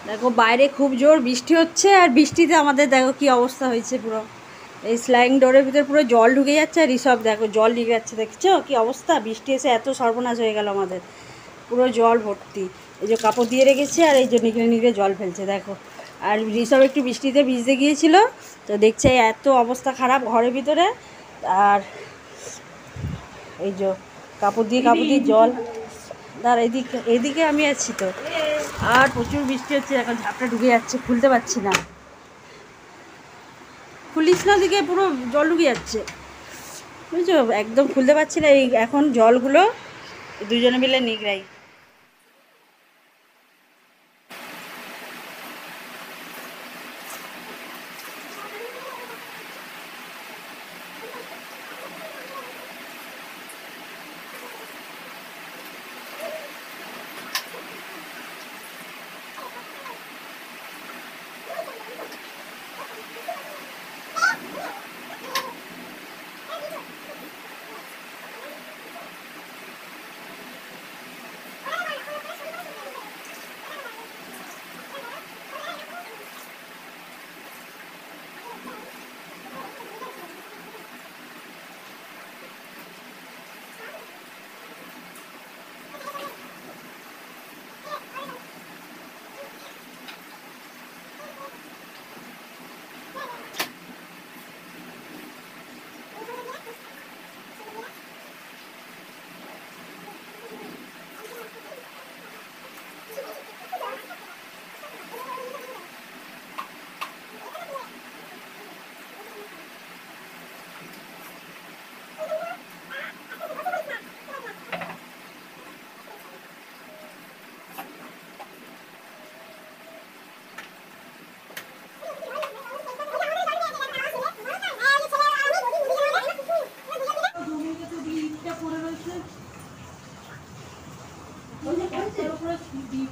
দেখো বাইরে খুব জোর বৃষ্টি হচ্ছে, আর বৃষ্টিতে আমাদের দেখো কি অবস্থা হয়েছে পুরো। এই স্লাইডিং ডোরের ভিতরে পুরো জল ঢুকে যাচ্ছে, আর ঋষভ দেখো জল ঢুকে যাচ্ছে, দেখছো কি অবস্থা। বৃষ্টি এসে এত সর্বনাশ হয়ে গেল আমাদের, পুরো জল ভর্তি। এই যে কাপড় দিয়ে রেখেছে, আর এই যে নিগড়ে নিগড়ে জল ফেলছে দেখো। আর ঋষভ একটু বৃষ্টিতে ভিজতে গিয়েছিল, তো দেখছে এত অবস্থা খারাপ ঘরের ভিতরে। আর এই যে কাপড় দিয়ে জল। দাঁড়া, এদিকে আমি আছি তো। আর প্রচুর বৃষ্টি হচ্ছে, এখন ঝাপটা ঢুকে যাচ্ছে, খুলতে পারছি না। খুলিস না, দিকে পুরো জল ঢুকে যাচ্ছে, বুঝছো, একদম খুলতে পারছি না। এই এখন জলগুলো দুজনে মিলে নিগড়াই।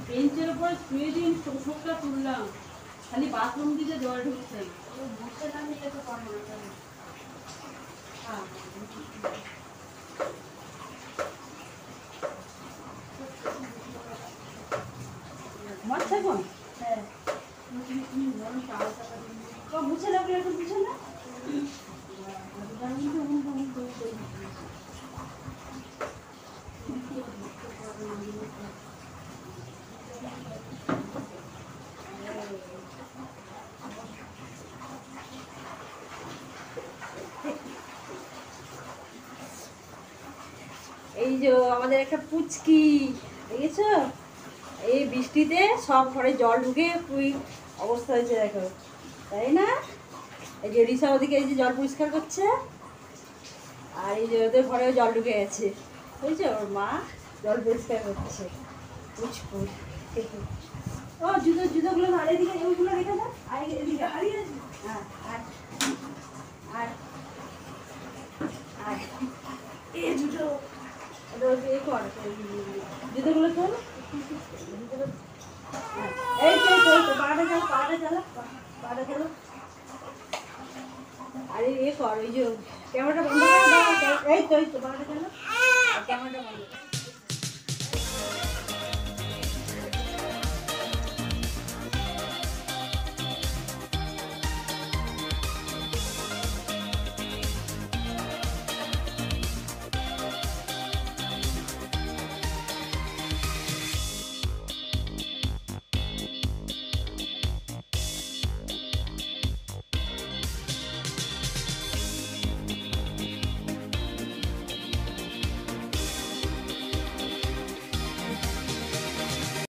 বেঞ্চের উপরে শুয়ে দিন চোখটা তুললাম, খালি বাথরুম দিকে জল ঢুকছে। বসে না নিলে তো পারবো না। ঘুমাচ্ছে এখন? হ্যাঁ, মুছে লাগলে এখন বুঝে না। এই যে আমাদের একটা পুচকি, দেখেছো, এই বৃষ্টিতে সব ঘরে জল ঢুকে খুবই অবস্থা হয়েছে দেখো, তাই না? এই যে রিসা ওদিকে এই যে জল পরিষ্কার করছে, আর এই যে ওদের ঘরেও জল ঢুকে গেছে, বুঝছো, ওর মা জল পরিষ্কার করছে। পুচকুর ও জুতোগুলো আর এদিকে ওইগুলো রেখে দাও, আর এদিকে হারিয়ে, হ্যাঁ, আর আর এই জুতো জুতোগুলো চল, এই তো পাড়াটা চালো, পাড়াটা চালো। আরে কর, ওই যে ক্যামেরাটা বন্ধ করে দাও, এই তো পাড়াটা চালো, ক্যামেরাটা বন্ধ।